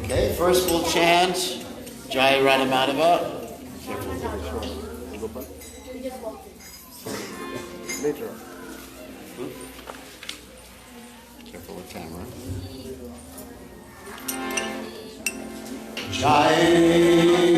Okay, first we'll chant Jai Radhamadava. Later. Careful with camera. Jai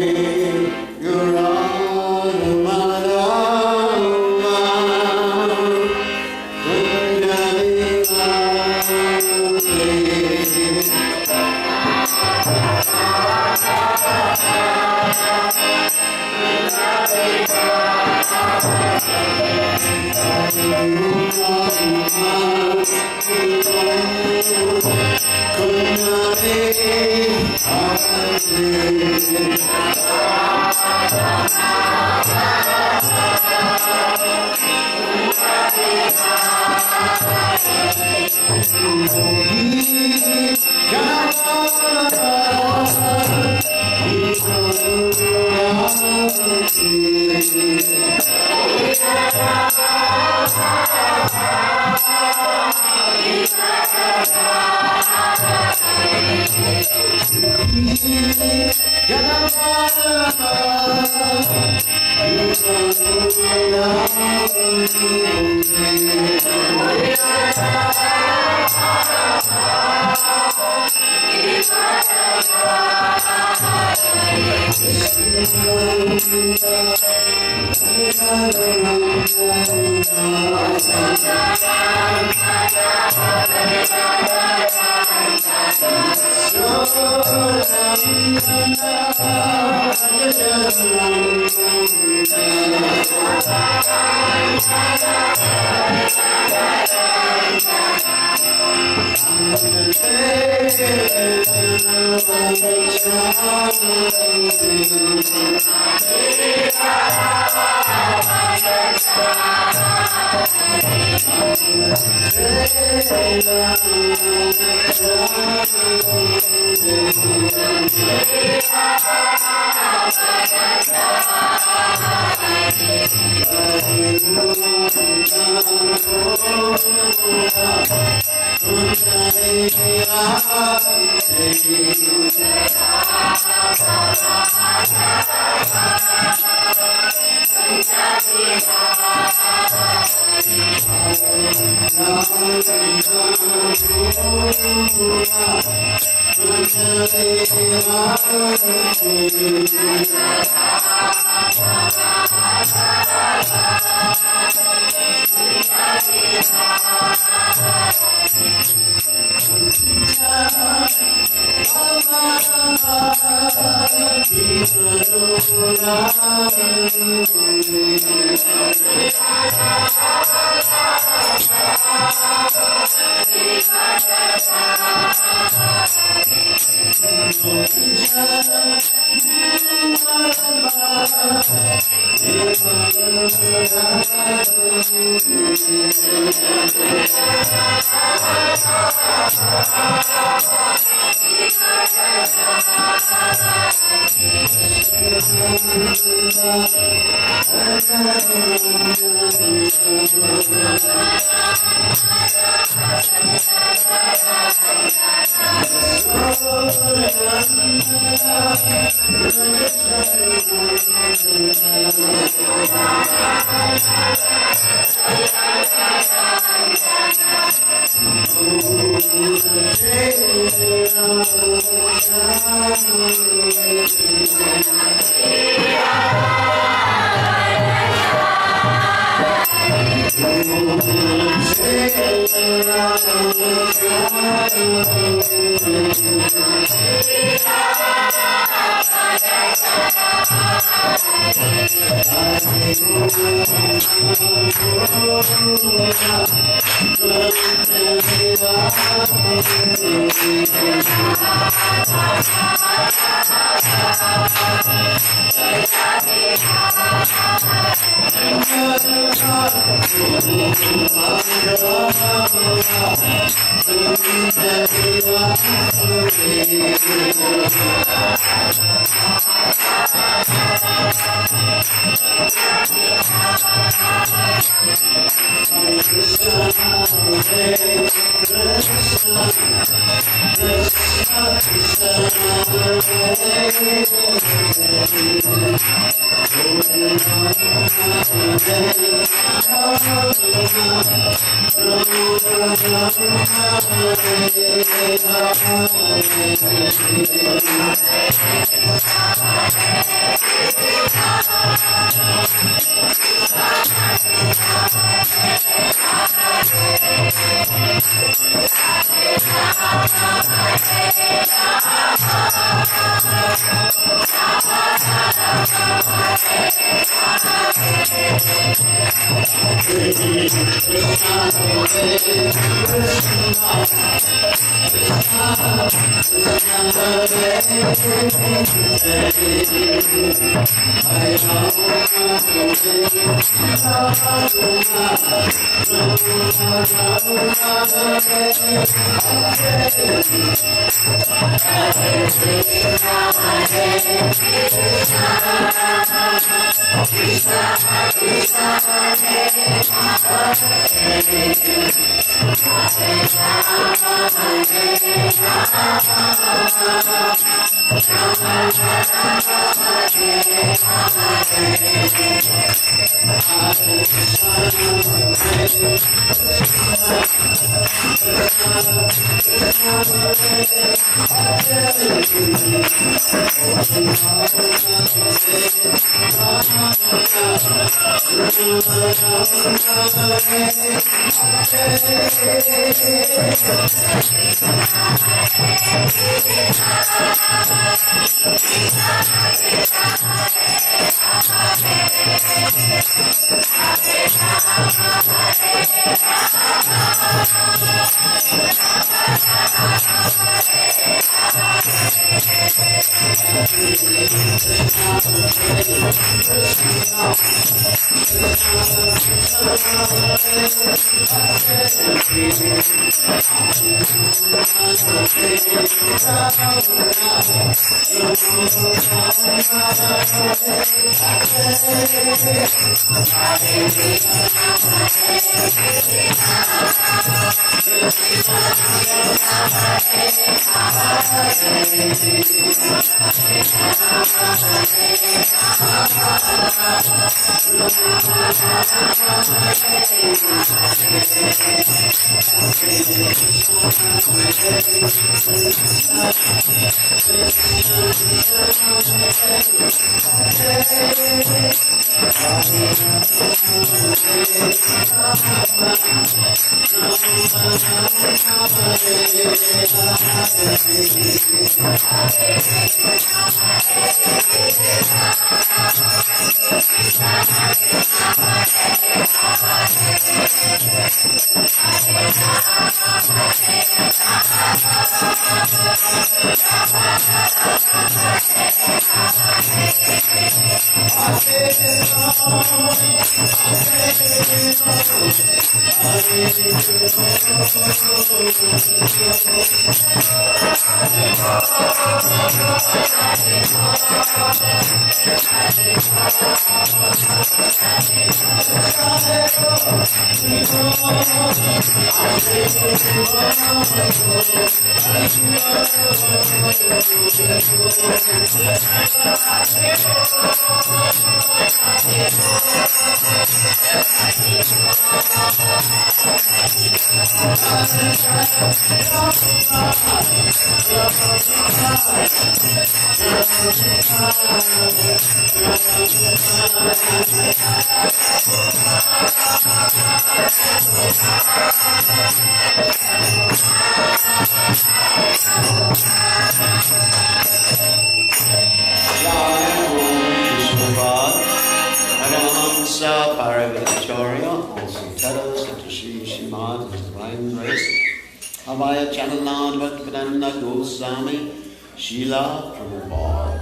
Shila Prabhupada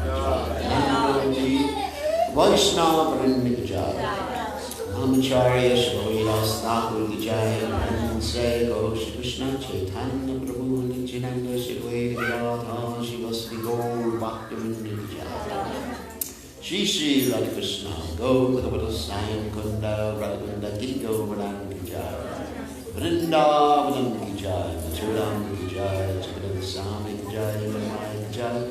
Vaishnava Pranamijaya Brahmacharya Shrilas Thakur Vijaya Namaste Gosha Krishna Chaitanya Prabhu Nityananda Shri Radha Shivasri Gaur Bhaktivinoda Vijaya Shri Radha Krishna Gaur Sam Kunda Radhakunda Giri Govardhan Vijaya Vrindavanam Vijaya Mathuram Vijaya Jagadam Sami Vijaya Vijaya Vijaya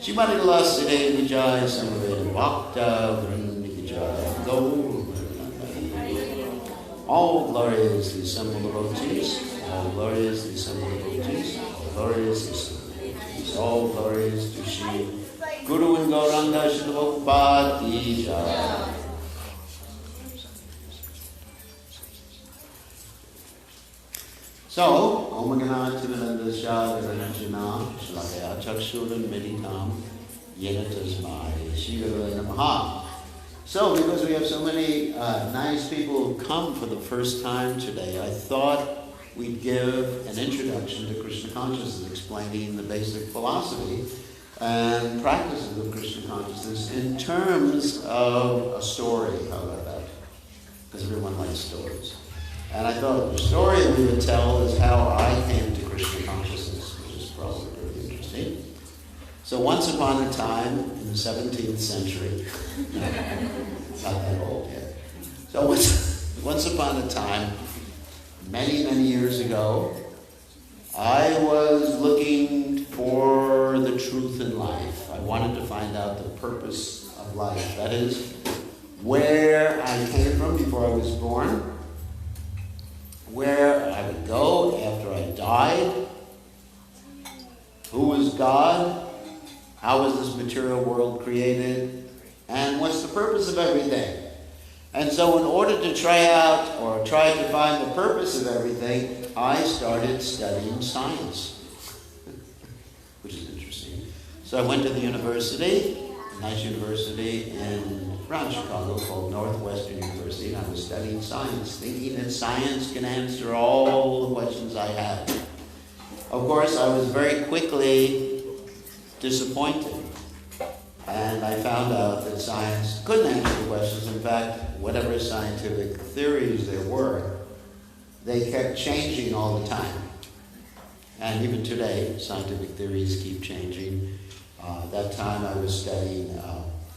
Shrimati Laside Vijaya Samaveda Bhakta Vrinda Vijaya Gaur All glory is the assembled devotees. All glory is the assembled devotees. All glory is the assembled devotees. All glory is to Shri Guru and Gauranga Srila Prabhupada Ki Jai. So, Om Ganat Tivanandasya Viranjana Shlakaya Chakshuran Meditam Yena Tasmai Shri Guru Namaha. So, because we have so many nice people who come for the first time today, I thought we'd give an introduction to Krishna consciousness, explaining the basic philosophy and practices of Krishna consciousness in terms of a story. How about that? Because everyone likes stories. And I thought the story we would tell is how I came to Krishna consciousness, which is probably pretty interesting. So once upon a time in the 17th century, not that old yet. So once upon a time, many, many years ago, I was looking for the truth in life. I wanted to find out the purpose of life. That is, where I came from before I was born, where I would go after I died, who was God, how was this material world created, and what's the purpose of everything. And so in order to try to find the purpose of everything, I started studying science, which is interesting. So I went to the university, a nice university around Chicago called Northwestern University, and I was studying science, thinking that science can answer all the questions I had. Of course, I was very quickly disappointed, and I found out that science couldn't answer the questions. In fact, whatever scientific theories there were, they kept changing all the time. And even today, scientific theories keep changing. That time I was studying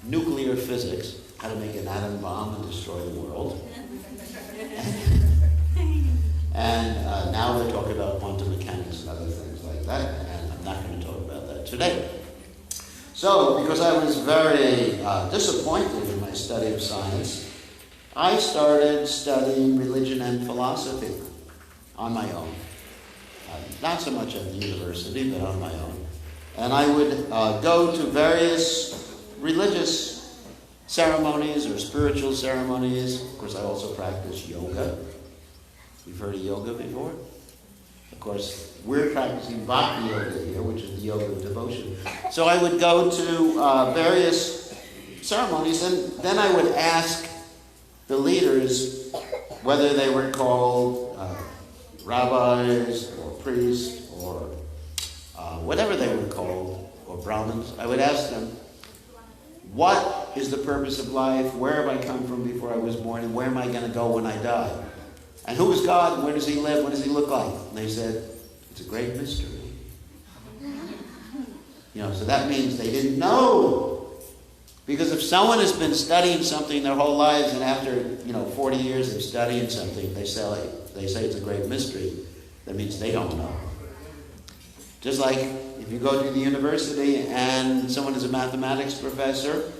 nuclear physics, how to make an atom bomb and destroy the world. And now they're talking about quantum mechanics and other things like that, and I'm not going to talk about that today. So, because I was very disappointed in my study of science, I started studying religion and philosophy on my own. Not so much at the university, but on my own. And I would go to various religious ceremonies or spiritual ceremonies. Of course, I also practice yoga. You've heard of yoga before? Of course, we're practicing bhakti yoga here, which is the yoga of devotion. So I would go to various ceremonies, and then I would ask the leaders whether they were called rabbis or priests or whatever they were called, or Brahmins. I would ask them, what is the purpose of life? Where have I come from before I was born? And where am I going to go when I die? And who is God? And where does he live? What does he look like? And they said, it's a great mystery. So that means they didn't know. Because if someone has been studying something their whole lives, and after 40 years of studying something, they say it's a great mystery, that means they don't know. Just like if you go to the university and someone is a mathematics professor,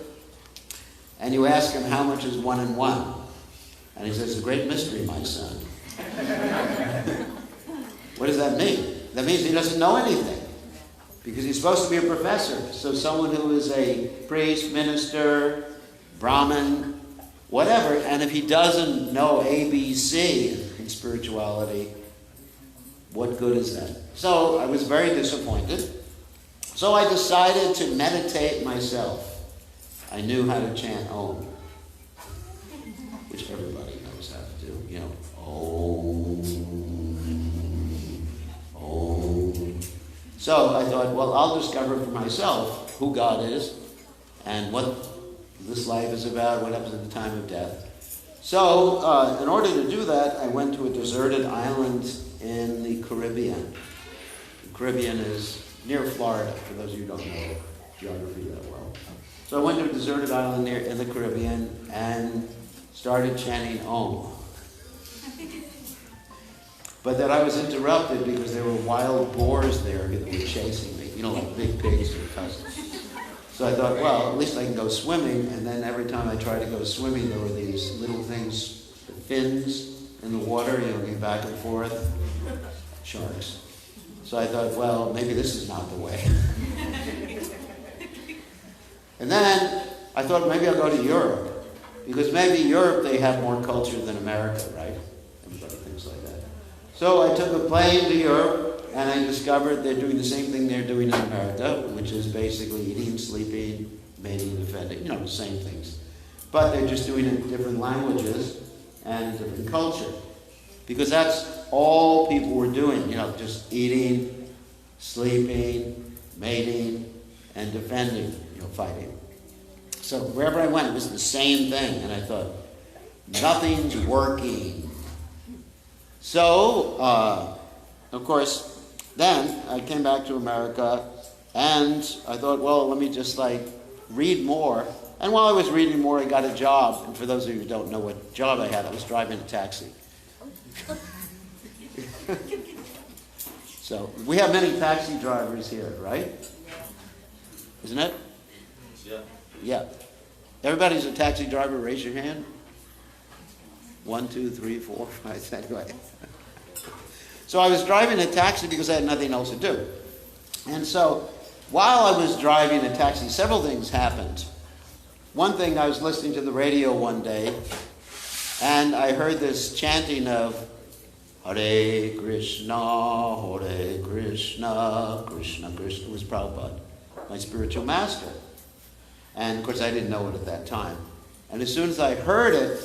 and you ask him how much is 1 and 1, and he says, it's a great mystery, my son. What does that mean? That means he doesn't know anything, because he's supposed to be a professor. So someone who is a priest, minister, Brahmin, whatever, and if he doesn't know ABC in spirituality, what good is that? So I was very disappointed. So I decided to meditate myself. I knew how to chant Om, which everybody knows how to do. Om, Om. So I thought, well, I'll discover for myself who God is and what this life is about, what happens at the time of death. So in order to do that, I went to a deserted island in the Caribbean. The Caribbean is near Florida, for those of you who don't know geography that well. So I went to a deserted island in the Caribbean and started chanting Om. But then I was interrupted because there were wild boars there that were chasing me, like big pigs or cousins. So I thought, well, at least I can go swimming. And then every time I tried to go swimming, there were these little things, the fins, in the water, going back and forth. Sharks. So I thought, well, maybe this is not the way. And then I thought maybe I'll go to Europe, because maybe Europe, they have more culture than America, right? Everybody thinks like that. So I took a plane to Europe, and I discovered they're doing the same thing they're doing in America, which is basically eating, sleeping, mating, defending, the same things. But they're just doing it in different languages and different culture. Because that's all people were doing, just eating, sleeping, mating, and defending, fighting. So wherever I went, it was the same thing. And I thought, nothing's working. So, of course, then I came back to America, and I thought, well, let me just read more. And while I was reading more, I got a job. And for those of you who don't know what job I had, I was driving a taxi. So we have many taxi drivers here, right? Isn't it? Yeah. Yeah. Everybody's a taxi driver. Raise your hand. 1, 2, 3, 4, 5. Anyway. So I was driving a taxi because I had nothing else to do. And so while I was driving a taxi, several things happened. One thing, I was listening to the radio one day, and I heard this chanting of Hare Krishna, Krishna Krishna. It was Prabhupada, my spiritual master. And of course I didn't know it at that time. And as soon as I heard it,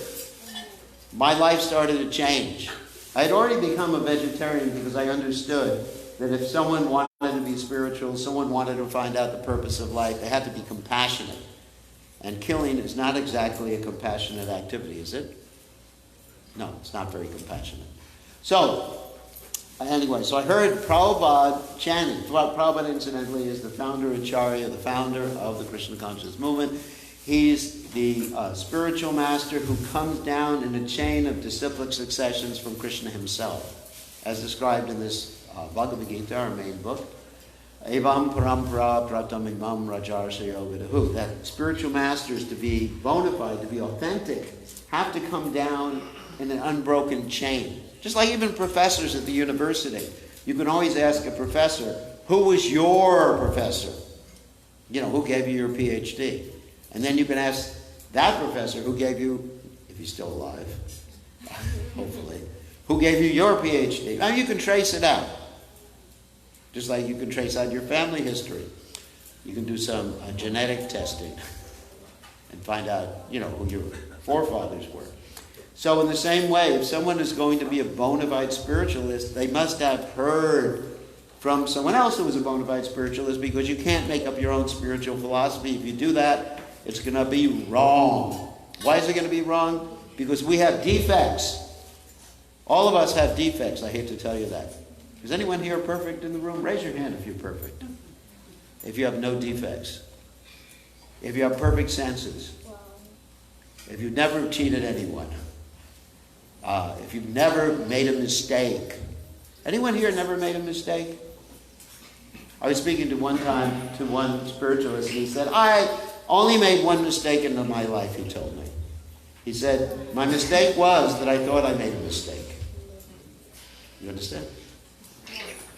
my life started to change. I had already become a vegetarian because I understood that if someone wanted to be spiritual, someone wanted to find out the purpose of life, they had to be compassionate. And killing is not exactly a compassionate activity, is it? No, it's not very compassionate. So, anyway, so I heard Prabhupada chanting. Prabhupada, incidentally, is the founder Acharya, the founder of the Krishna Consciousness movement. He's the spiritual master who comes down in a chain of disciplic successions from Krishna himself, as described in this Bhagavad Gita, our main book. Evam parampara pratam imam rajarsha yogadehu. That spiritual masters, to be bona fide, to be authentic, have to come down in an unbroken chain. Just like even professors at the university. You can always ask a professor, who was your professor? Who gave you your PhD? And then you can ask that professor who gave you, if he's still alive, hopefully, who gave you your PhD. Now you can trace it out. Just like you can trace out your family history. You can do some genetic testing and find out, who your forefathers were. So in the same way, if someone is going to be a bona fide spiritualist, they must have heard from someone else who was a bona fide spiritualist, because you can't make up your own spiritual philosophy. If you do that, it's going to be wrong. Why is it going to be wrong? Because we have defects. All of us have defects. I hate to tell you that. Is anyone here perfect in the room? Raise your hand if you're perfect. If you have no defects. If you have perfect senses. If you've never cheated anyone. If you've never made a mistake. Anyone here never made a mistake? I was speaking to one spiritualist, and he said, I only made one mistake in my life, he told me. He said, my mistake was that I thought I made a mistake. You understand?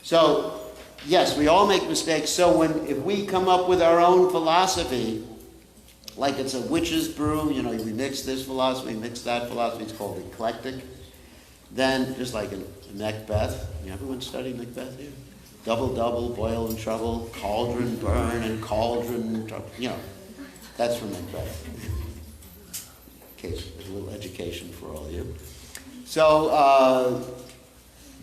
So, yes, we all make mistakes. So if we come up with our own philosophy, like it's a witch's brew, we mix this philosophy, mix that philosophy, it's called eclectic. Then, just like in Macbeth, everyone studied Macbeth here? Double, boil and trouble, cauldron burn and cauldron trouble. That's from Macbeth. In case there's a little education for all of you. So,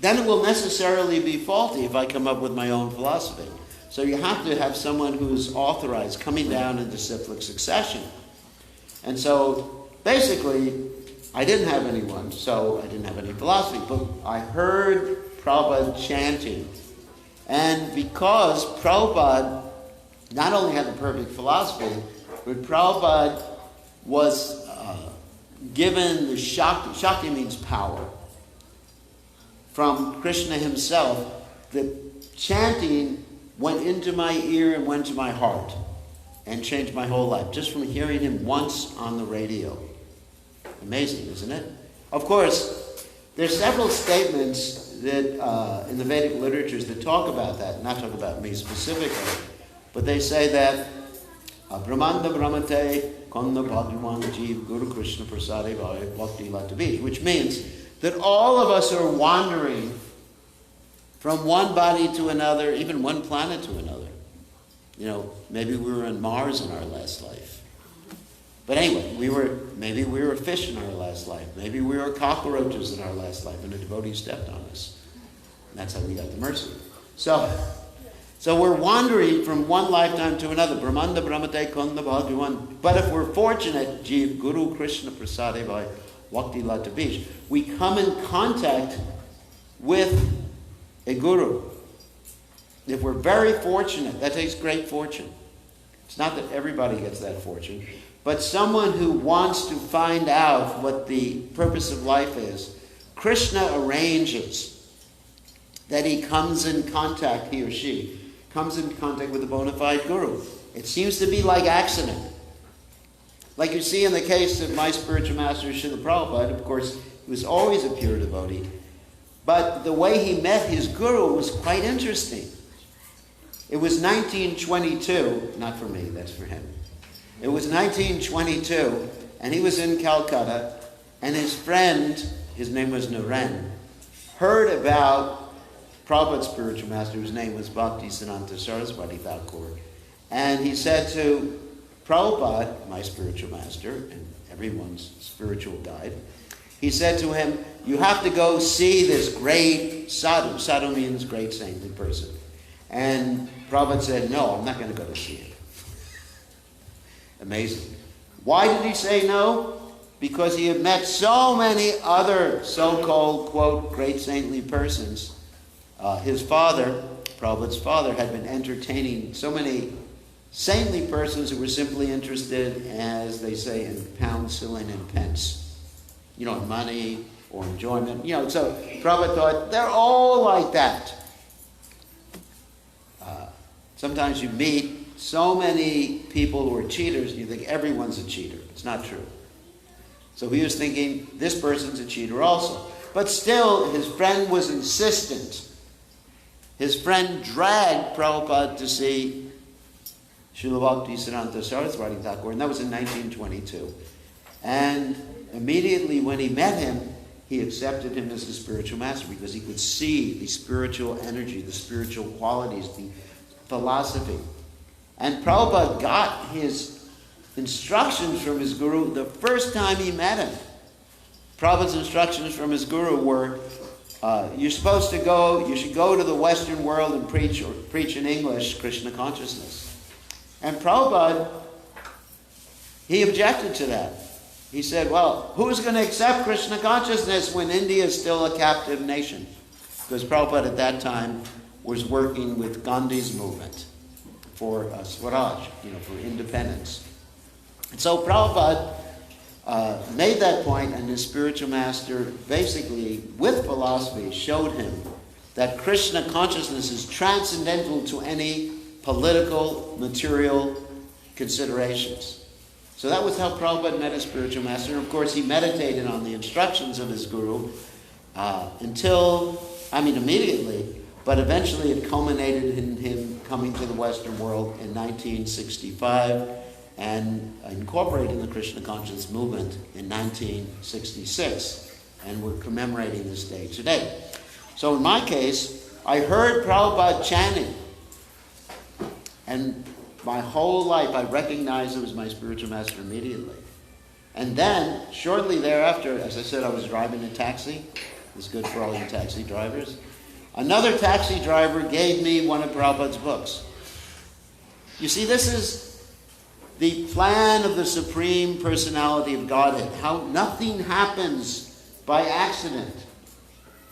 then it will necessarily be faulty if I come up with my own philosophy. So you have to have someone who's authorized, coming down in disciplic succession. And so, basically, I didn't have anyone, so I didn't have any philosophy. But I heard Prabhupada chanting. And because Prabhupada not only had the perfect philosophy, but Prabhupada was given the Shakti. Shakti means power. From Krishna himself, the chanting went into my ear and went to my heart and changed my whole life, just from hearing him once on the radio. Amazing, isn't it? Of course, There's several statements that in the Vedic literatures that talk about that, not talk about me specifically, but they say that Brahmanda Brahmate Konna Bhagavan Jeev Guru Krishna Prasade Bhakti Lata, which means that all of us are wandering from one body to another, even one planet to another. You know, maybe we were on Mars in our last life. But anyway, maybe we were a fish in our last life. Maybe we were cockroaches in our last life and a devotee stepped on us. And that's how we got the mercy. So we're wandering from one lifetime to another. Brahmanda Brahmate Kunda Bhagavan. But if we're fortunate, Jeev Guru Krishna Prasade by Bhakti Lata Beach, we come in contact with a guru. If we're very fortunate, that takes great fortune. It's not that everybody gets that fortune, but someone who wants to find out what the purpose of life is, Krishna arranges that he comes in contact, he or she, comes in contact with a bona fide guru. It seems to be like accident. Like you see in the case of my spiritual master, Srila Prabhupada, of course, he was always a pure devotee. But the way he met his guru was quite interesting. It was 1922, not for me, that's for him. It was 1922, and he was in Calcutta, and his friend, his name was Naren, heard about Prabhupada's spiritual master, whose name was Bhaktisiddhanta Saraswati Thakur. And he said to Prabhupada, my spiritual master, and everyone's spiritual guide, he said to him, you have to go see this great sadhu. Sadhu means great saintly person. And Prabhupada said, no, I'm not going to go to see him. Amazing. Why did he say no? Because he had met so many other so-called, quote, great saintly persons. His father, Prabhupada's father, had been entertaining so many saintly persons who were simply interested, as they say, in pounds, shilling, and pence. You know, money or enjoyment. You know, so Prabhupada thought, they're all like that. Sometimes you meet so many people who are cheaters, and you think everyone's a cheater. It's not true. So he was thinking, this person's a cheater also. But still, his friend was insistent. His friend dragged Prabhupada to see Srila Bhaktisiddhanta Saraswati Thakur, and that was in 1922. And immediately when he met him, he accepted him as his spiritual master because he could see the spiritual energy, the spiritual qualities, the philosophy. And Prabhupada got his instructions from his guru the first time he met him. Prabhupada's instructions from his guru were, you should go to the Western world and preach in English Krishna consciousness. And Prabhupada, he objected to that. He said, well, who's going to accept Krishna consciousness when India is still a captive nation? Because Prabhupada at that time was working with Gandhi's movement for Swaraj, for independence. And so Prabhupada made that point, and his spiritual master basically, with philosophy, showed him that Krishna consciousness is transcendental to any political, material considerations. So that was how Prabhupada met his spiritual master. And of course, he meditated on the instructions of his guru immediately, but eventually it culminated in him coming to the Western world in 1965 and incorporating the Krishna consciousness movement in 1966. And we're commemorating this day today. So in my case, I heard Prabhupada chanting. And my whole life, I recognized it was my spiritual master immediately. And then, shortly thereafter, as I said, I was driving a taxi. It's good for all you taxi drivers. Another taxi driver gave me one of Prabhupada's books. You see, this is the plan of the Supreme Personality of Godhead, how nothing happens by accident.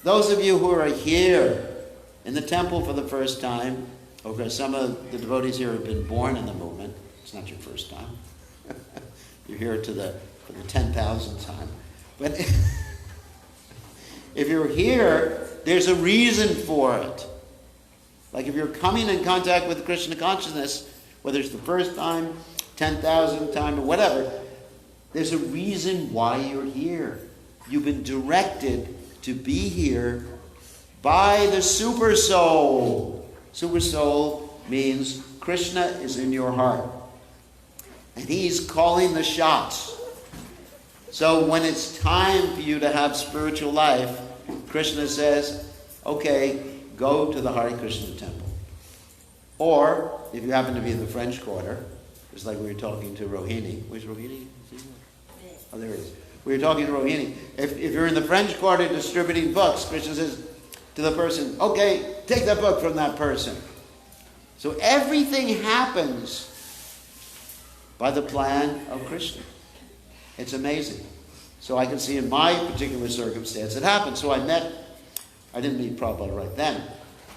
Those of you who are here in the temple for the first time, okay, some of the devotees here have been born in the movement. It's not your first time. You're here for the 10,000th time. But if you're here, there's a reason for it. Like if you're coming in contact with Krishna consciousness, whether it's the first time, 10,000th time, or whatever, there's a reason why you're here. You've been directed to be here by the super soul. Super soul means Krishna is in your heart. And he's calling the shots. So when it's time for you to have spiritual life, Krishna says, okay, go to the Hare Krishna temple. Or, if you happen to be in the French Quarter, just like we were talking to Rohini. Where's Rohini? Oh, there it is. We were talking to Rohini. If you're in the French Quarter distributing books, Krishna says to the person, okay, take that book from that person. So everything happens by the plan of Krishna. It's amazing. So I can see in my particular circumstance it happened. So I didn't meet Prabhupada right then.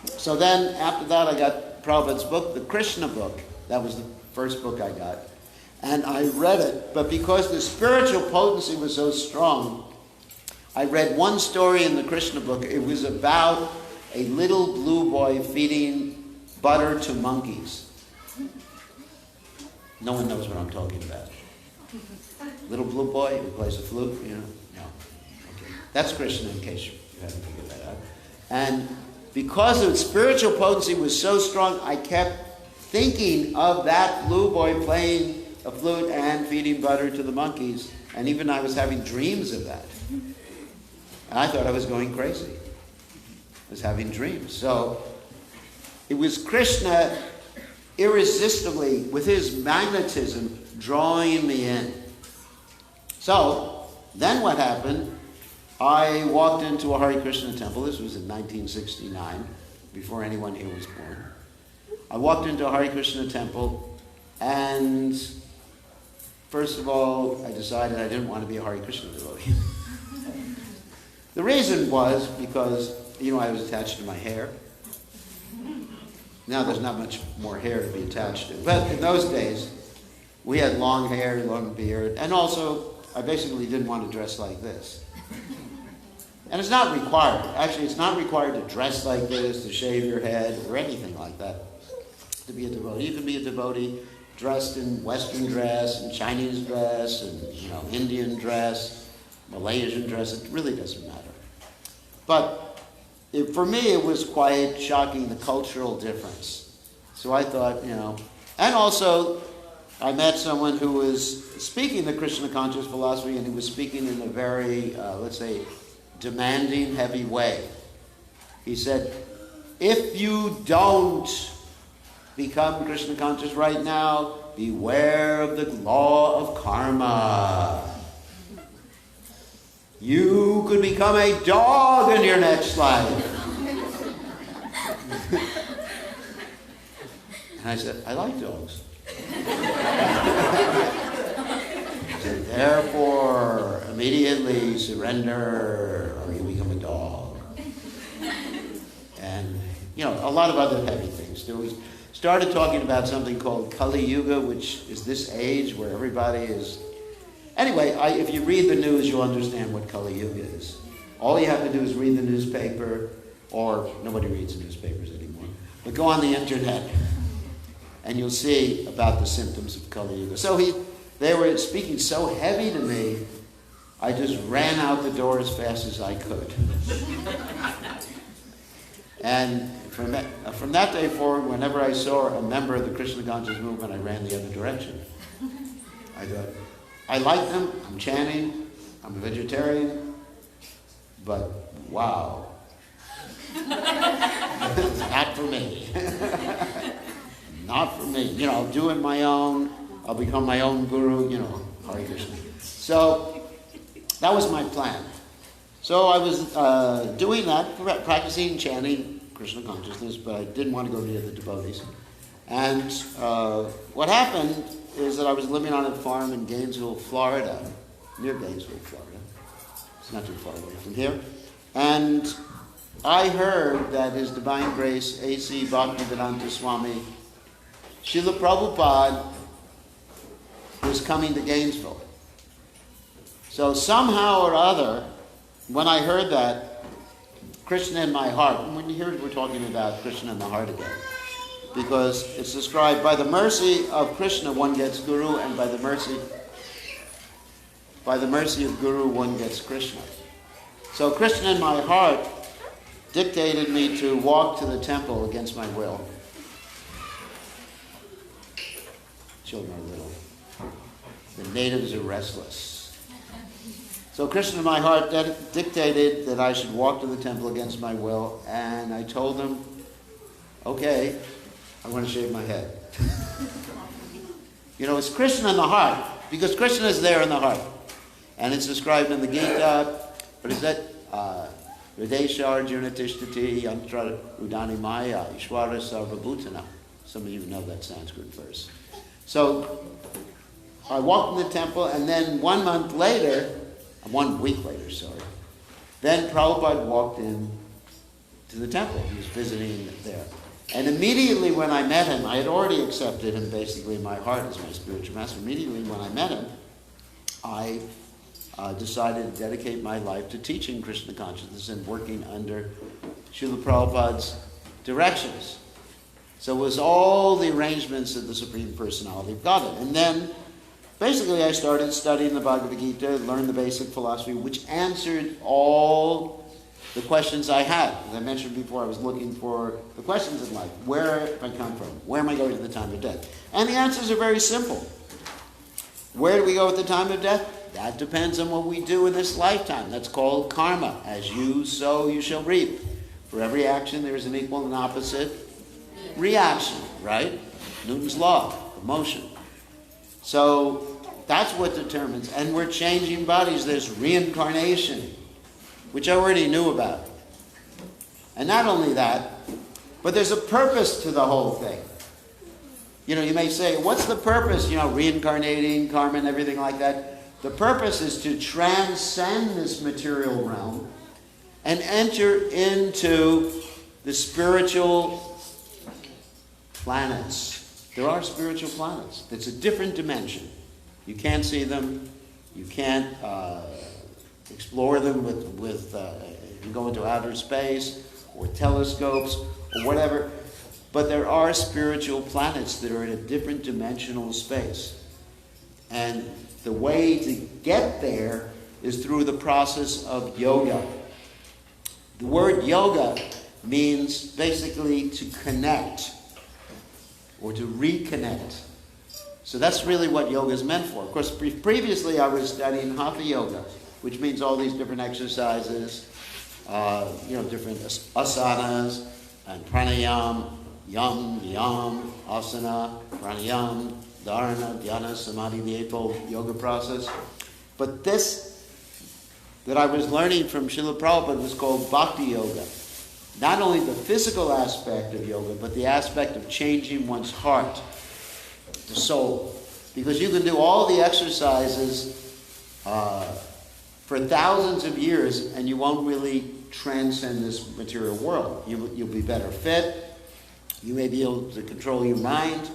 So then, after that, I got Prabhupada's book, the Krishna book. That was the first book I got. And I read it, but because the spiritual potency was so strong, I read one story in the Krishna book. It was about a little blue boy feeding butter to monkeys. No one knows what I'm talking about. Little blue boy who plays the flute, you know? No. Okay. That's Krishna, in case you haven't figured that out. And because the spiritual potency was so strong, I kept thinking of that blue boy playing a flute and feeding butter to the monkeys. And even I was having dreams of that. And I thought I was going crazy. I was having dreams. So it was Krishna irresistibly, with his magnetism, drawing me in. So, then what happened, I walked into a Hare Krishna temple. This was in 1969, before anyone here was born. I walked into a Hare Krishna temple, and first of all, I decided I didn't want to be a Hare Krishna devotee. The reason was because, I was attached to my hair. Now there's not much more hair to be attached to. But in those days, we had long hair, long beard, and also I basically didn't want to dress like this. And it's not required. Actually, it's not required to dress like this, to shave your head, or anything like that to be a devotee. You can be a devotee dressed in Western dress, and Chinese dress, and Indian dress, Malaysian dress. It really doesn't matter. But for me, it was quite shocking, the cultural difference. So I thought, and also I met someone who was speaking the Krishna conscious philosophy, and he was speaking in a very, let's say, demanding, heavy way. He said, if you don't become Krishna conscious right now, beware of the law of karma. You could become a dog in your next life. And I said, I like dogs. He said, therefore, immediately surrender or you become a dog. And, a lot of other heavy things. We started talking about something called Kali Yuga, which is this age where everybody is... Anyway, if you read the news, you'll understand what Kali Yuga is. All you have to do is read the newspaper, or nobody reads newspapers anymore, but go on the internet, and you'll see about the symptoms of Kali Yuga. So they were speaking so heavy to me, I just ran out the door as fast as I could. And from that day forward, whenever I saw a member of the Krishna conscious movement, I ran the other direction. I thought, I like them, I'm chanting, I'm a vegetarian, but wow. It's not for me. Not for me. I'll do it my own, I'll become my own guru, Hare Krishna. So, that was my plan. So I was doing that, practicing chanting Krishna consciousness, but I didn't want to go near the devotees. And what happened is that I was living on a farm in Gainesville, Florida, near Gainesville, Florida. It's not too far away from here. And I heard that His Divine Grace, A.C. Bhaktivedanta Swami, Srila Prabhupada, was coming to Gainesville. So somehow or other, when I heard that, Krishna in my heart, and when you hear we're talking about Krishna in the heart again, because it's described, by the mercy of Krishna one gets Guru, and by the mercy of Guru one gets Krishna. So Krishna in my heart dictated me to walk to the temple against my will. Children are little. The natives are restless. So Krishna in my heart dictated that I should walk to the temple against my will, and I told him, okay, I want to shave my head. You know, it's Krishna in the heart, because Krishna is there in the heart. And it's described in the Gita. What is that? Hridesha Arjuna Tishtati Yantra Udani Maya Ishwara Sarvabhutana. Some of you know that Sanskrit verse. So I walked in the temple, and then 1 week later, then Prabhupada walked in to the temple. He was visiting there. And immediately when I met him, I had already accepted him basically in my heart as my spiritual master. Immediately when I met him, I decided to dedicate my life to teaching Krishna consciousness and working under Srila Prabhupada's directions. So it was all the arrangements of the Supreme Personality of Godhead. And then basically I started studying the Bhagavad Gita, learned the basic philosophy, which answered all the questions I had. As I mentioned before, I was looking for the questions in life. Where have I come from? Where am I going at the time of death? And the answers are very simple. Where do we go at the time of death? That depends on what we do in this lifetime. That's called karma. As you sow, you shall reap. For every action, there is an equal and opposite reaction, right? Newton's law of motion. So that's what determines. And we're changing bodies. There's reincarnation, which I already knew about. And not only that, but there's a purpose to the whole thing. You know, you may say, what's the purpose? You know, reincarnating, karma, and everything like that. The purpose is to transcend this material realm and enter into the spiritual planets. There are spiritual planets. It's a different dimension. You can't see them. You can't explore them with you go into outer space or telescopes or whatever. But there are spiritual planets that are in a different dimensional space. And the way to get there is through the process of yoga. The word yoga means basically to connect or to reconnect. So that's really what yoga is meant for. Of course, previously I was studying Hatha Yoga, which means all these different exercises, different asanas and pranayam, yam, asana, pranayam, dharana, dhyana, samadhi, the eightfold yoga process. But this that I was learning from Srila Prabhupada was called Bhakti Yoga. Not only the physical aspect of yoga, but the aspect of changing one's heart, the soul. Because you can do all the exercises for thousands of years and you won't really transcend this material world. You'll be better fit. You may be able to control your mind,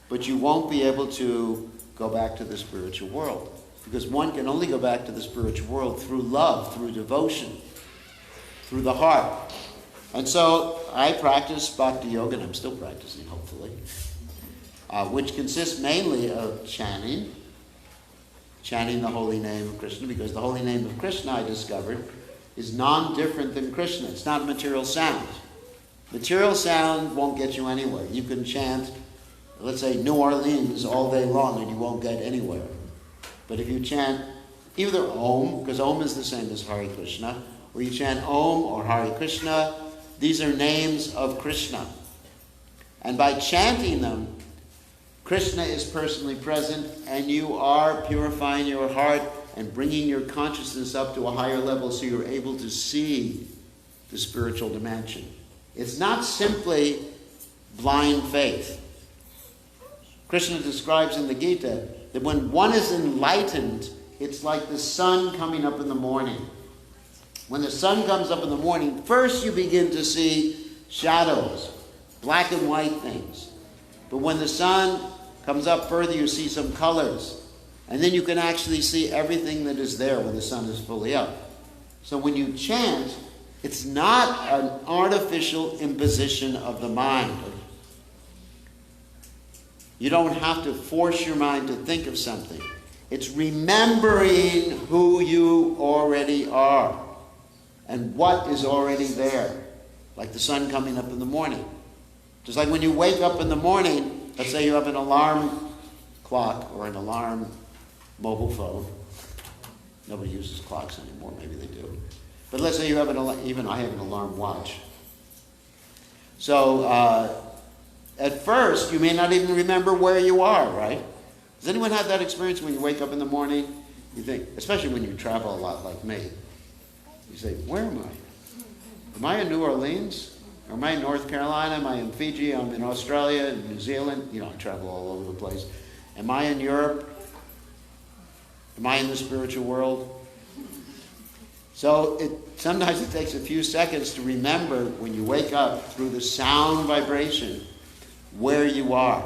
but you won't be able to go back to the spiritual world. Because one can only go back to the spiritual world through love, through devotion, through the heart. And so I practice Bhakti Yoga, and I'm still practicing, hopefully, which consists mainly of chanting the holy name of Krishna, because the holy name of Krishna, I discovered, is non-different than Krishna. It's not a material sound. Material sound won't get you anywhere. You can chant, let's say, New Orleans all day long, and you won't get anywhere. But if you chant either Om, because Om is the same as Hare Krishna, or you chant Om or Hare Krishna, these are names of Krishna. And by chanting them, Krishna is personally present, and you are purifying your heart and bringing your consciousness up to a higher level so you're able to see the spiritual dimension. It's not simply blind faith. Krishna describes in the Gita that when one is enlightened, it's like the sun coming up in the morning. When the sun comes up in the morning, first you begin to see shadows, black and white things. But when the sun comes up further, you see some colors. And then you can actually see everything that is there when the sun is fully up. So when you chant, it's not an artificial imposition of the mind. You don't have to force your mind to think of something. It's remembering who you already are. and what is already there, like the sun coming up in the morning. Just like when you wake up in the morning, let's say you have an alarm clock or an alarm mobile phone. Nobody uses clocks anymore, maybe they do. But let's say you have even I have an alarm watch. So at first, you may not even remember where you are, right? Does anyone have that experience when you wake up in the morning? You think, especially when you travel a lot like me, you say, where am I? Am I in New Orleans? Or am I in North Carolina? Am I in Fiji? I'm in Australia, in New Zealand. You know, I travel all over the place. Am I in Europe? Am I in the spiritual world? So sometimes it takes a few seconds to remember when you wake up through the sound vibration where you are.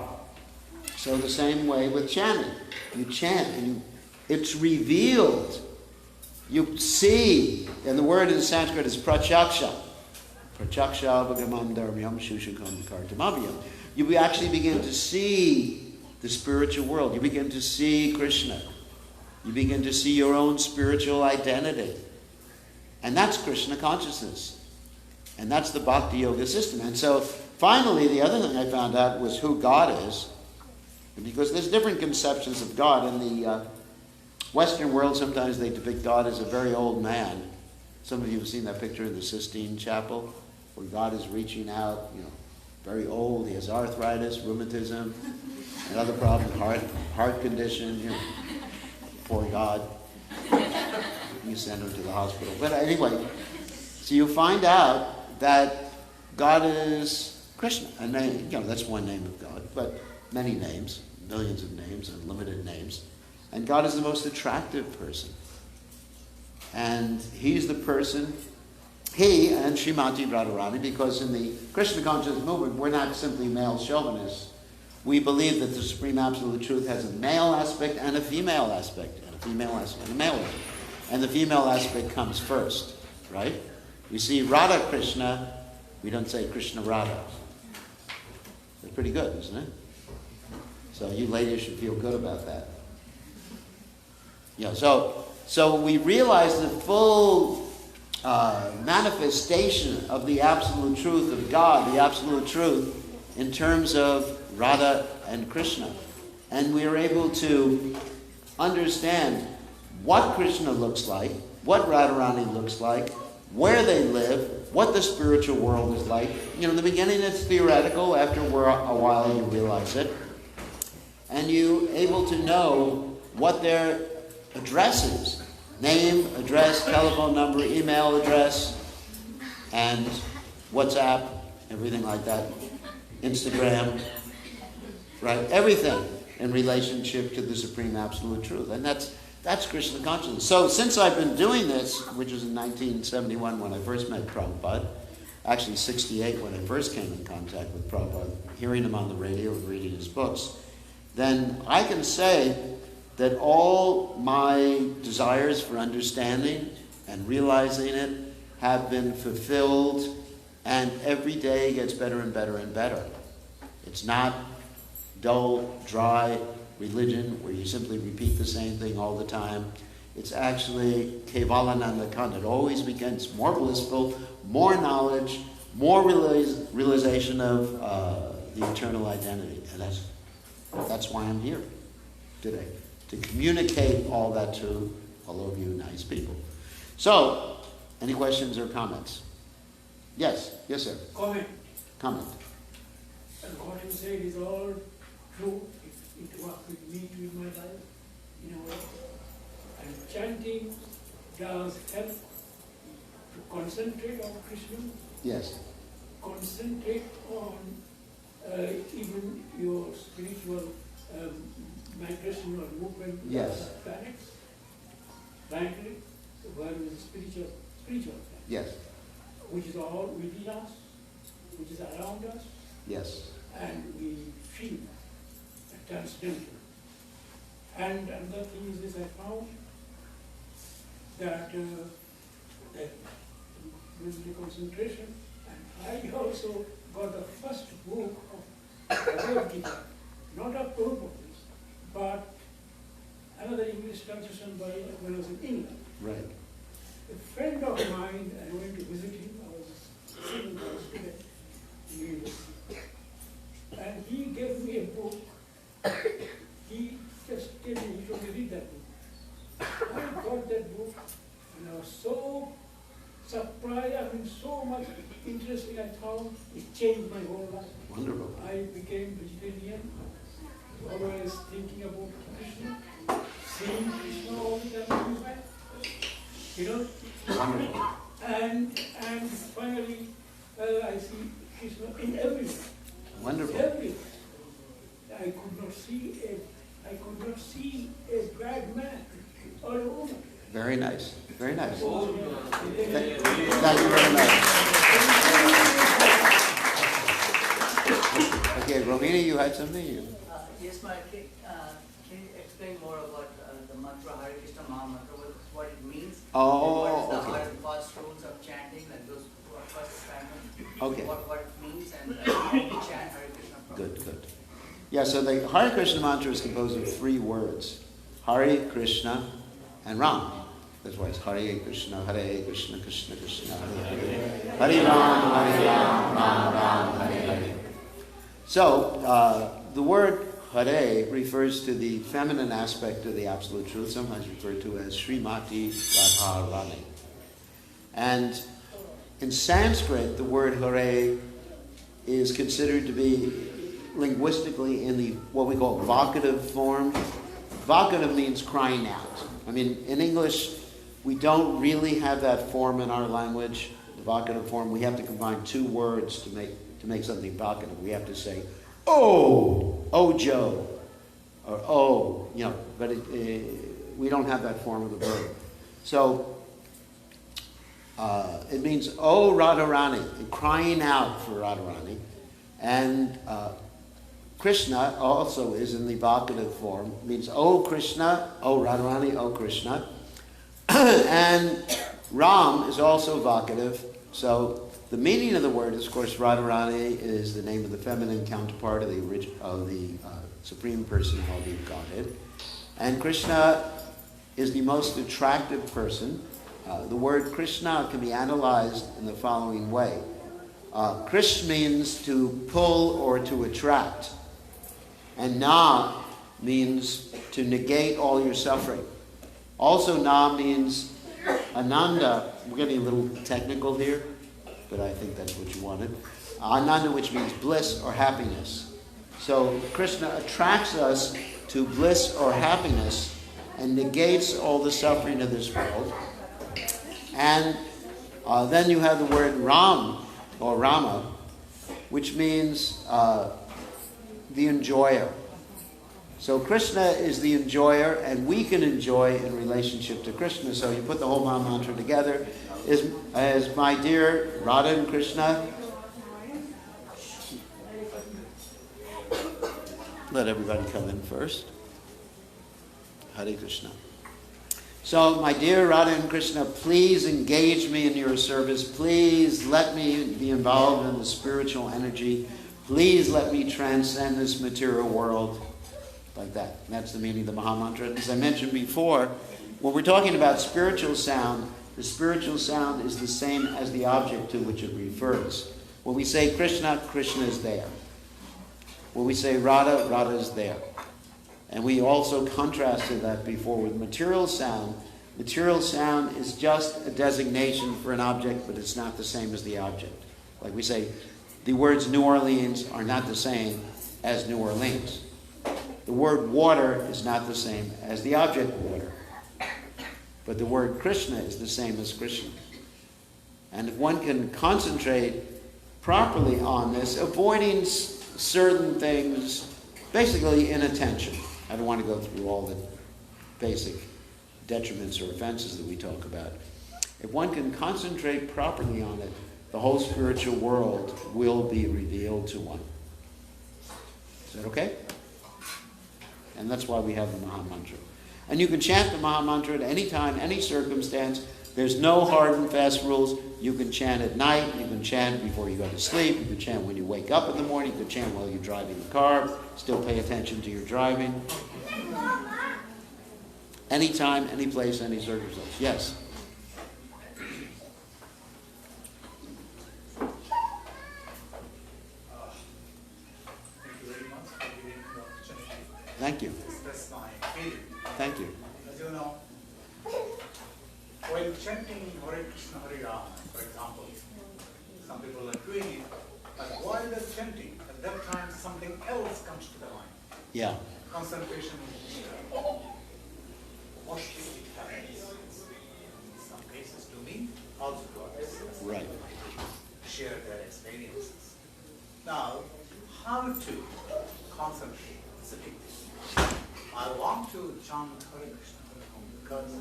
So the same way with chanting. You chant and it's revealed. You see, and the word in Sanskrit is prachaksha. Prachaksha avagamam dharmyam shushukam kartamabhyam. You actually begin to see the spiritual world. You begin to see Krishna. You begin to see your own spiritual identity. And that's Krishna consciousness. And that's the Bhakti Yoga system. And so finally, the other thing I found out was who God is. Because there's different conceptions of God. In the Western world, sometimes they depict God as a very old man. Some of you have seen that picture in the Sistine Chapel, where God is reaching out, very old. He has arthritis, rheumatism, another problem, heart condition, poor God. You send him to the hospital. But anyway, so you find out that God is Krishna. And that's one name of God, but many names, millions of names, unlimited names. And God is the most attractive person. And he's the person, he and Srimati Radharani, because in the Krishna consciousness movement, we're not simply male chauvinists. We believe that the Supreme Absolute Truth has a male aspect and a female aspect, and a female aspect and a male aspect. And the female aspect comes first, right? You see Radha Krishna, we don't say Krishna Radha. That's pretty good, isn't it? So you ladies should feel good about that. So we realize the full manifestation of the absolute truth of God, the absolute truth in terms of Radha and Krishna. And we are able to understand what Krishna looks like, what Radharani looks like, where they live, what the spiritual world is like. In the beginning it's theoretical, after a while you realize it. And you're able to know what their address is. Name, address, telephone number, email address, and WhatsApp, everything like that. Instagram, right? Everything in relationship to the Supreme Absolute Truth. And that's Krishna consciousness. So since I've been doing this, which was in 1971 when I first met Prabhupada, actually 68 when I first came in contact with Prabhupada, hearing him on the radio and reading his books, then I can say that all my desires for understanding and realizing it have been fulfilled, and every day gets better and better and better. It's not dull, dry religion where you simply repeat the same thing all the time. It's actually Kevalananda Kanda. It always begins more blissful, more knowledge, more realization of the eternal identity. And that's why I'm here today, to communicate all that to all of you nice people. So, any questions or comments? Yes, sir. Comment. And what you say is all true. It worked with me in my life, in a way. And chanting does help to concentrate on Krishna. Yes. Concentrate on even your spiritual migration or movement. Yes. Planets. Frankly, the world is spiritual planet. Yes. Which is all within us, which is around us. Yes. And we feel transcendental. And another thing is this, I found that with the concentration, and I also got the first book of Bhagavad Gita, not of Prabhupada's, but another English translation by when I was in England. Right. A friend of kind, I went to visit him. I was a student in university. And he gave me a book. He just gave me, he told me to read that book. I got that book and I was so surprised, I mean so much interesting I found. It changed my whole life. Wonderful. I became vegetarian, always thinking about Krishna, seeing Krishna all the time. You know? Wonderful. And finally, I see Krishna in everything. Wonderful. Everything. I could not see a bad man or a woman. Very nice. Very nice. Thank Thank you very much. Okay, Romina, you had something? Yes, Mike. Can you explain more about the mantra Hare Krishna Maha Mantra, what it means? Oh, and what okay. is the first rules of chanting, like those who are first time? Okay. What it means and how we chant Hare Krishna from? Good. Yeah, so the Hare Krishna mantra is composed of 3 words. Hare Krishna and Ram. That's why it's Hare Krishna, Krishna Krishna, Hare Hare. Hare Ram, Ram, Hare Hare. So, the word Hare refers to the feminine aspect of the Absolute Truth, sometimes referred to as Srimati Radharani. And in Sanskrit, the word Hare is considered to be linguistically in the what we call vocative form. Vocative means crying out. I mean, in English, we don't really have that form in our language, the vocative form. We have to combine 2 words to make something vocative. We have to say, oh Joe, or oh, but we don't have that form of the verb. So it means, oh Radharani, crying out for Radharani. And Krishna also is in the vocative form. It means, oh Krishna, oh Radharani, oh Krishna. And Ram is also vocative. So the meaning of the word is, of course, Radharani is the name of the feminine counterpart of the Supreme Personality of Godhead. And Krishna is the most attractive person. The word Krishna can be analyzed in the following way. Krish means to pull or to attract. And Na means to negate all your suffering. Also, Na means Ananda. We're getting a little technical here, but I think that's what you wanted. Ananda, which means bliss or happiness. So Krishna attracts us to bliss or happiness and negates all the suffering of this world. And then you have the word Ram, or Rama, which means the enjoyer. So Krishna is the enjoyer, and we can enjoy in relationship to Krishna. So you put the whole Maha Mantra together. Is my dear Radha and Krishna. Let everybody come in first. Hare Krishna. So, my dear Radha and Krishna, please engage me in your service. Please let me be involved in the spiritual energy. Please let me transcend this material world. Like that. And that's the meaning of the Maha Mantra. As I mentioned before, when we're talking about spiritual sound, the spiritual sound is the same as the object to which it refers. When we say Krishna, Krishna is there. When we say Radha, Radha is there. And we also contrasted that before with material sound. Material sound is just a designation for an object, but it's not the same as the object. Like we say, the words New Orleans are not the same as New Orleans. The word water is not the same as the object water. But the word Krishna is the same as Krishna. And if one can concentrate properly on this, avoiding certain things, basically inattention. I don't want to go through all the basic detriments or offenses that we talk about. If one can concentrate properly on it, the whole spiritual world will be revealed to one. Is that okay? And that's why we have the Maha Mantra. And you can chant the Maha Mantra at any time, any circumstance. There's no hard and fast rules. You can chant at night. You can chant before you go to sleep. You can chant when you wake up in the morning. You can chant while you're driving the car. Still pay attention to your driving. Anytime, any place, any circumstance. Yes? Thank you. express my feeling. Thank you. As you know, while chanting Hare Krishna, Hare Rama, for example, some people are doing it, but while they're chanting, at that time something else comes to the mind. Yeah. Concentration is disturbed. Mostly it happens. In some cases to me, also to others. Right. Share their experiences. Now, how to concentrate is a big thing. I want to chant Hare Krishna, Hare Rama because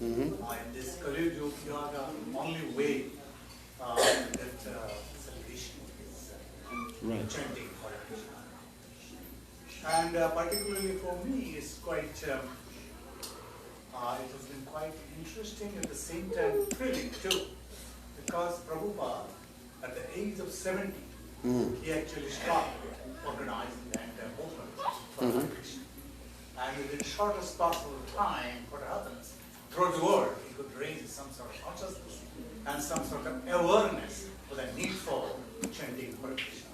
in this Kali Yuga, you are the only way that celebration is Right. chanting Hare Krishna. And particularly for me, it's quite, it has been quite interesting at the same time thrilling too. Because Prabhupada, at the age of 70, he actually stopped organizing the entire movement for Hare Krishna. And within the shortest possible time, what happens? Throughout the world, he could raise some sort of consciousness and some sort of awareness for the need for chanting Hare Krishna.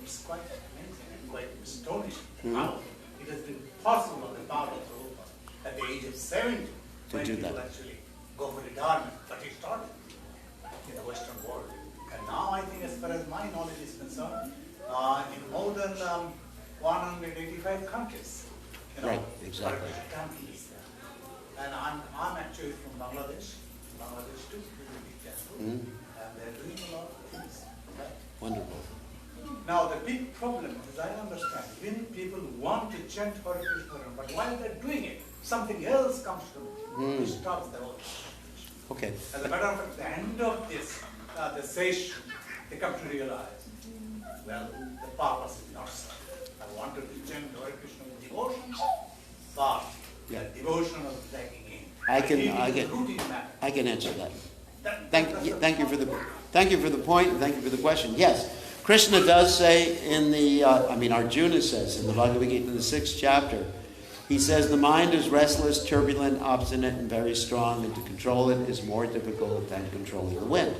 It's quite amazing and quite astonishing how it has been possible on the part of Prabhupada at the age of 70 To when do people that. actually go for retirement. But he started in the Western world. And now I think as far as my knowledge is concerned, in more than 185 countries, Right, exactly. countries. And I'm actually from Bangladesh too, really big temple, and they're doing a lot of things. Right? Wonderful. Now the big problem, as I understand, many people want to chant Hare Krishna, but while they're doing it, something else comes to them, which stops the whole. Okay. As a matter of fact, at the end of this, the session, they come to realize, well, the purpose is not served. I wanted to chant Hare Krishna with devotion, but Yeah. the devotion of taking in. I can routine matter. I can answer that. That's Thank you for the point, and thank you for the question. Yes, Krishna does say in the, Arjuna says in the Bhagavad Gita, in the 6th chapter, he says, the mind is restless, turbulent, obstinate, and very strong, and to control it is more difficult than controlling the wind.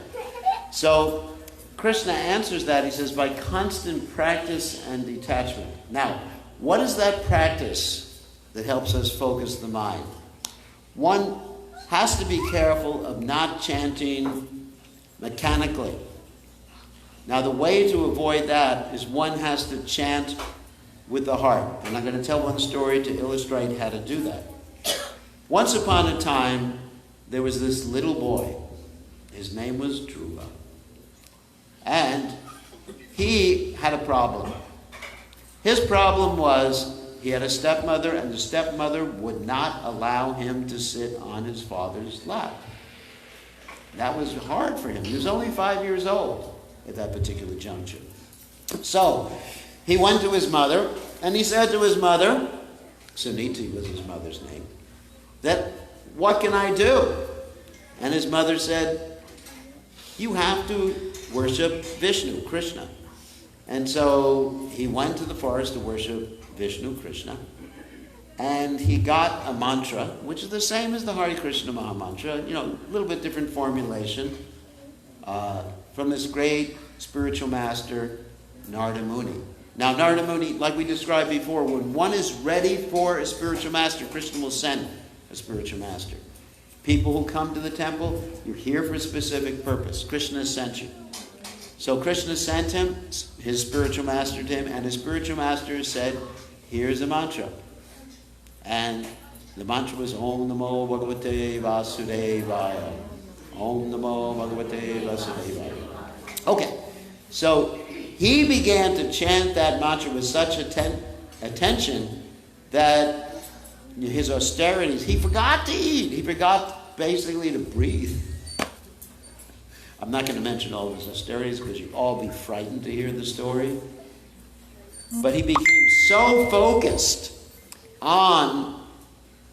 So, Krishna answers that, he says, by constant practice and detachment. Now, what is that practice that helps us focus the mind? One has to be careful of not chanting mechanically. Now, the way to avoid that is one has to chant with the heart. And I'm going to tell one story to illustrate how to do that. Once upon a time, there was this little boy. His name was Dhruva. And he had a problem. His problem was he had a stepmother, and the stepmother would not allow him to sit on his father's lap. That was hard for him. He was only 5 years old at that particular juncture. So he went to his mother, and he said to his mother, Suniti was his mother's name, that, what can I do? And his mother said, you have to worship Vishnu, Krishna. And so he went to the forest to worship Vishnu, Krishna, and he got a mantra, which is the same as the Hare Krishna Maha Mantra, a little bit different formulation, from this great spiritual master, Narada Muni. Now, Narada Muni, like we described before, when one is ready for a spiritual master, Krishna will send a spiritual master. People who come to the temple, you're here for a specific purpose. Krishna sent you. So Krishna sent him, his spiritual master to him, and his spiritual master said, here's a mantra. And the mantra was Om Namo Bhagavate Vasudevaya. Om Namo Bhagavate Vasudevaya. Okay, so he began to chant that mantra with such attention that his austerities, he forgot to eat. He forgot basically to breathe. I'm not going to mention all of his austerities because you'd all be frightened to hear the story. But he became so focused on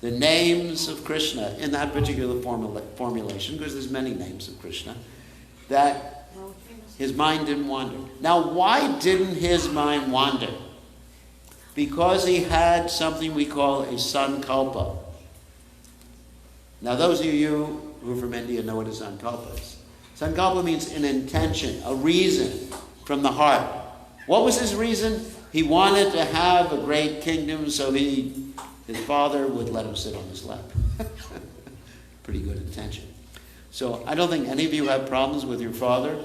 the names of Krishna in that particular formulation, because there's many names of Krishna, that his mind didn't wander. Now, why didn't his mind wander? Because he had something we call a sankalpa. Now, those of you who are from India know what a sankalpa is. Sankalpa means an intention, a reason from the heart. What was his reason? He wanted to have a great kingdom, so his father would let him sit on his lap. Pretty good intention. So I don't think any of you have problems with your father.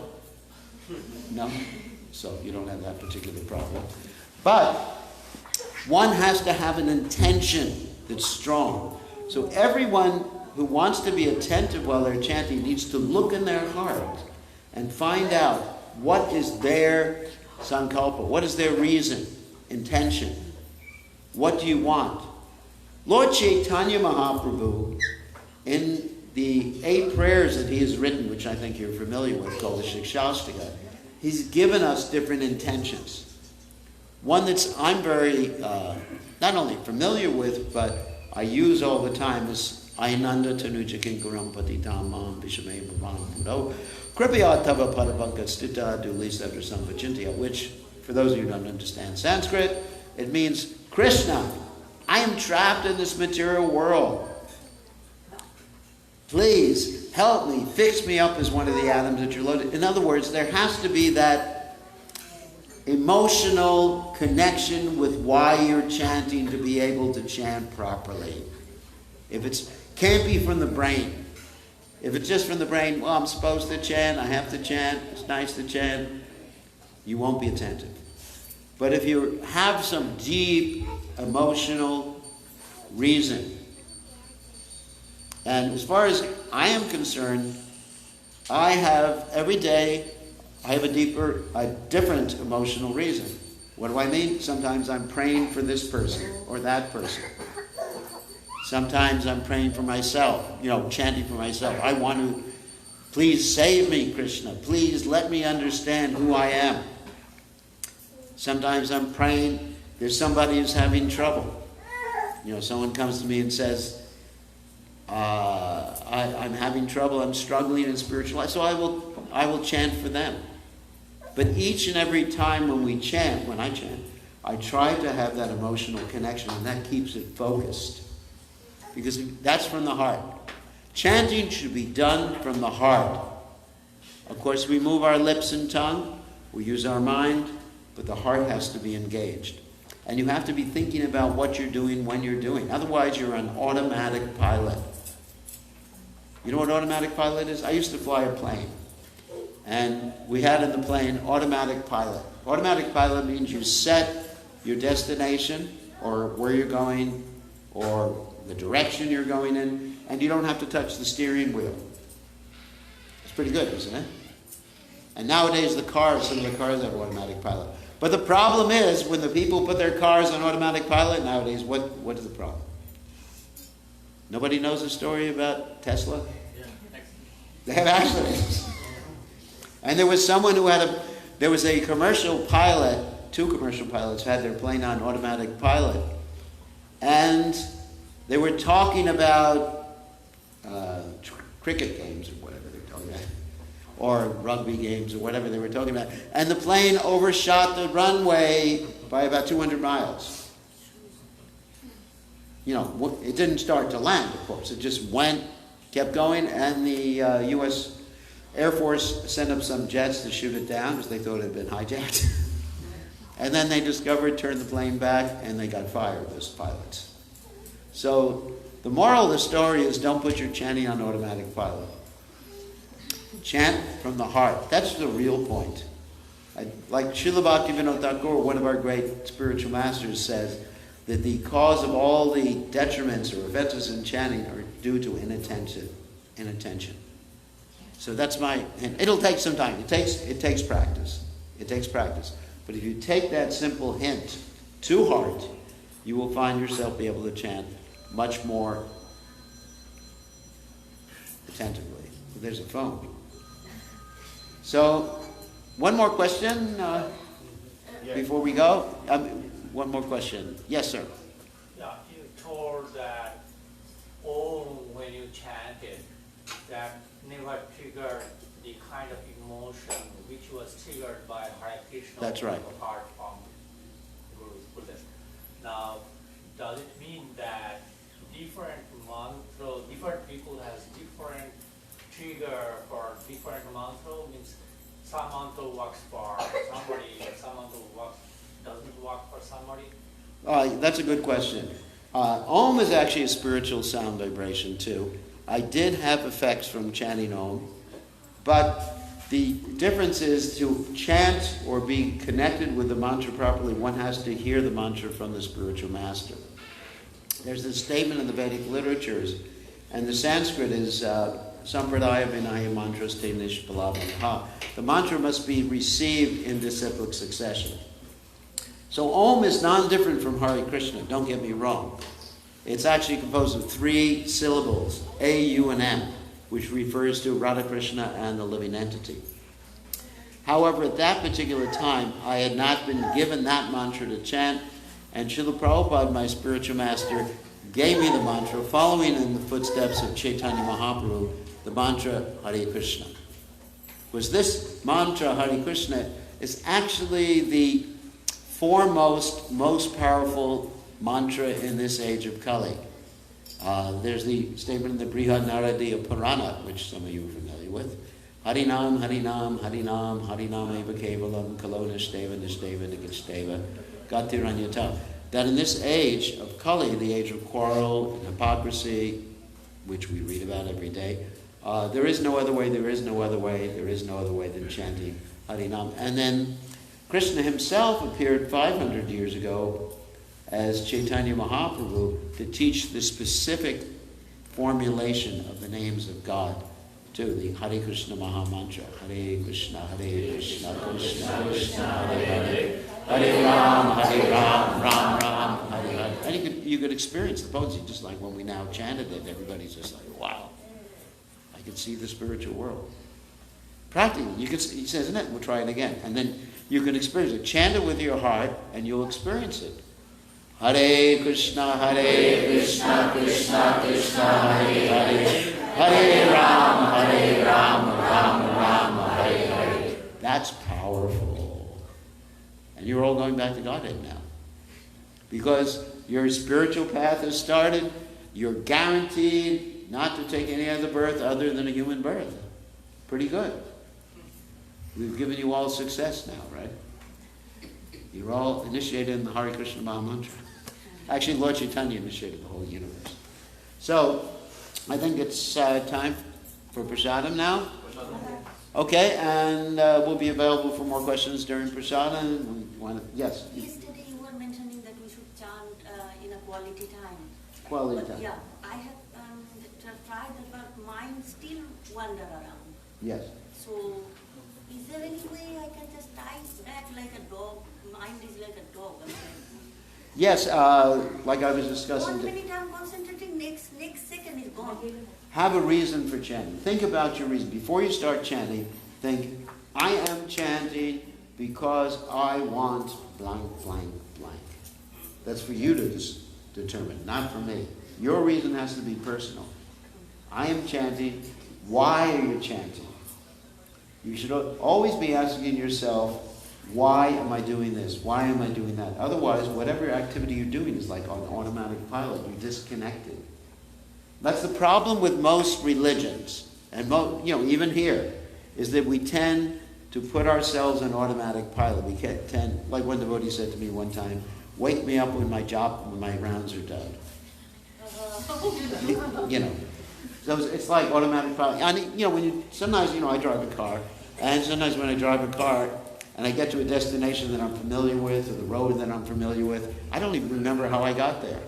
No? So you don't have that particular problem. But one has to have an intention that's strong. So everyone who wants to be attentive while they're chanting needs to look in their heart and find out what is their sankalpa, what is their reason, intention. What do you want? Lord Chaitanya Mahaprabhu, in the 8 prayers that he has written, which I think you're familiar with, called the Shikshashtaka, he's given us different intentions. One that's I'm very, not only familiar with, but I use all the time is Ainanda Tanuja Kinkaram Patitam Mam Vishame Bhavan Buddho Kripaya Tava Padapanka Stita Dulis Evra Sampachintia, which, for those of you who don't understand Sanskrit, it means, Krishna, I am trapped in this material world. Please help me, fix me up as one of the atoms that you're loaded. In other words, there has to be that emotional connection with why you're chanting to be able to chant properly. If it can't be from the brain. If it's just from the brain, well, I'm supposed to chant, I have to chant, it's nice to chant, you won't be attentive. But if you have some deep emotional reason, and as far as I am concerned, I have every day, I have a different emotional reason. What do I mean? Sometimes I'm praying for this person or that person. Sometimes I'm praying for myself, chanting for myself. I want to, please save me, Krishna. Please let me understand who I am. Sometimes I'm praying, there's somebody who's having trouble. Someone comes to me and says, I'm having trouble, I'm struggling in spiritual life, so I will chant for them. But each and every time when I chant, I try to have that emotional connection, and that keeps it focused. Because that's from the heart. Chanting should be done from the heart. Of course, we move our lips and tongue, we use our mind, but the heart has to be engaged. And you have to be thinking about what you're doing when you're doing. Otherwise, you're an automatic pilot. You know what automatic pilot is? I used to fly a plane. And we had in the plane automatic pilot. Automatic pilot means you set your destination or where you're going or the direction you're going in, and you don't have to touch the steering wheel. It's pretty good, isn't it? And nowadays some of the cars have automatic pilot. But the problem is, when the people put their cars on automatic pilot nowadays, what is the problem? Nobody knows the story about Tesla? Yeah. They have accidents. And there was someone there was a commercial pilot, 2 commercial pilots had their plane on automatic pilot. And they were talking about cricket games or whatever they were talking about, or rugby games or whatever they were talking about. And the plane overshot the runway by about 200 miles. It didn't start to land, of course. It just kept going, and the U.S. Air Force sent up some jets to shoot it down because they thought it had been hijacked. And then they turned the plane back, and they got fired, those pilots. So the moral of the story is, don't put your chanting on automatic pilot. Chant from the heart. That's the real point. Like Srila Bhaktivinoda Thakur, one of our great spiritual masters, says that the cause of all the detriments or offenses in chanting are due to inattention. So that's and it'll take some time. It takes practice. It takes practice. But if you take that simple hint to heart, you will find yourself be able to chant much more attentively. There's a phone. So, one more question before we go. One more question. Yes, sir. Yeah, you told that when you chanted, that never triggered the kind of emotion which was triggered by Hare Krishna. That's right. Apart from Guru's Buddha. Now, does it mean that different people has different trigger for different mantra? Means some mantra works for somebody, some mantra works doesn't work for somebody? That's a good question. Om is actually a spiritual sound vibration too. I did have effects from chanting Om, but the difference is to chant or be connected with the mantra properly, one has to hear the mantra from the spiritual master. There's this statement in the Vedic literatures, and the Sanskrit is Sampradaya Vinaya Mantras Te Nishpalabhanaha. The mantra must be received in disciplic succession. So Om is non-different from Hare Krishna, don't get me wrong. It's actually composed of 3 syllables, A, U, and M, which refers to Radha Krishna and the living entity. However, at that particular time, I had not been given that mantra to chant, and Srila Prabhupada, my spiritual master, gave me the mantra, following in the footsteps of Chaitanya Mahaprabhu, the mantra Hare Krishna. Because this mantra, Hare Krishna, is actually the foremost, most powerful mantra in this age of Kali. There's the statement in the Brihad Naradiya Purana, which some of you are familiar with. Harinam, Harinam, Harinam, Harinam eva kevalam, kalo nishteva, nishteva, nikishteva, gatiranyata. That in this age of Kali, the age of quarrel and hypocrisy, which we read about every day, there is no other way, there is no other way, there is no other way than chanting Harinam. And then Krishna himself appeared 500 years ago as Chaitanya Mahaprabhu to teach the specific formulation of the names of God to the Hare Krishna Maha Mantra. Hare Krishna, Krishna Krishna, Hare Hare, Hare Ram, Ram Ram, Hare Hare. And you could experience the potency, just like when we now chanted it, everybody's just like, wow, I can see the spiritual world. Practically, you can see, he says, isn't it? We'll try it again. And then you can experience it. Chant it with your heart, and you'll experience it. Hare Krishna, Krishna Krishna, Hare Hare, Hare Ram, Ram Ram, Hare Hare. That's powerful. And you're all going back to Godhead now. Because your spiritual path has started, you're guaranteed not to take any other birth other than a human birth. Pretty good. We've given you all success now, right? You're all initiated in the Hare Krishna Maha Mantra. Actually, Lord Chaitanya initiated the whole universe. So, I think it's time for prasadam now. Okay, and we'll be available for more questions during prasadam. Yes? Yesterday you were mentioning that we should chant in a quality time. Quality time. Yeah, I have tried that, but mine still wander around. Yes. So, is there any way I can just type that like a dog? Mind is like a dog. Yes, like I was discussing. 1 minute I'm concentrating, next second is gone. Have a reason for chanting. Think about your reason. Before you start chanting, think, I am chanting because I want blank, blank, blank. That's for you to determine, not for me. Your reason has to be personal. I am chanting. Why are you chanting? You should always be asking yourself, why am I doing this? Why am I doing that? Otherwise, whatever activity you're doing is like on automatic pilot. You're disconnected. That's the problem with most religions, and even here, is that we tend to put ourselves on automatic pilot. We tend, like one devotee said to me one time, wake me up when my rounds are done. So it's like automatic pilot. Sometimes I drive a car, and sometimes when I drive a car, and I get to a destination that I'm familiar with, or the road that I'm familiar with, I don't even remember how I got there.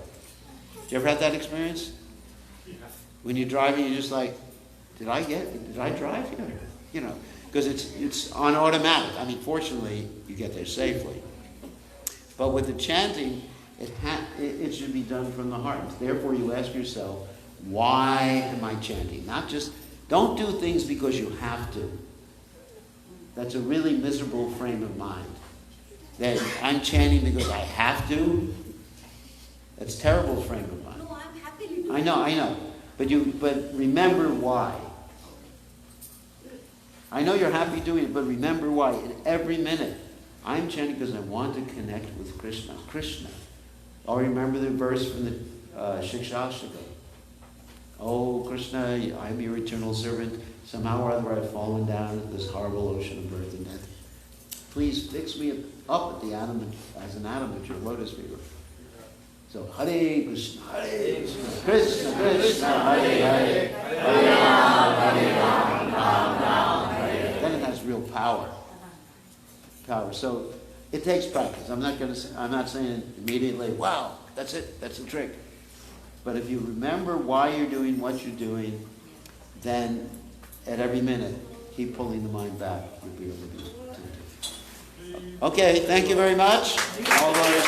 You ever had that experience? Yeah. When you're driving, you're just like, did I drive here? Because it's on automatic. I mean, fortunately, you get there safely. But with the chanting, it should be done from the heart. Therefore, you ask yourself, why am I chanting? Don't do things because you have to. That's a really miserable frame of mind. That I'm chanting because I have to. That's a terrible frame of mind. No, I'm happily doing I know. But remember why. I know you're happy doing it, but remember why. In every minute, I'm chanting because I want to connect with Krishna. Krishna. Or remember the verse from the Shikshashtaka. Oh, Krishna, I'm your eternal servant. Somehow or other I've fallen down into this horrible ocean of birth and death. please fix me up at the as an animate, your lotus fever. So Hare Krishna, Krishna Krishna, Hare Hare, Hare Ram, Ram Ram, Hare. Then it has real power. So it takes practice. I'm not saying immediately, wow, that's it, that's the trick. But if you remember why you're doing what you're doing, then at every minute, keep pulling the mind back. You'll be able to be attentive. Okay, thank you very much. All those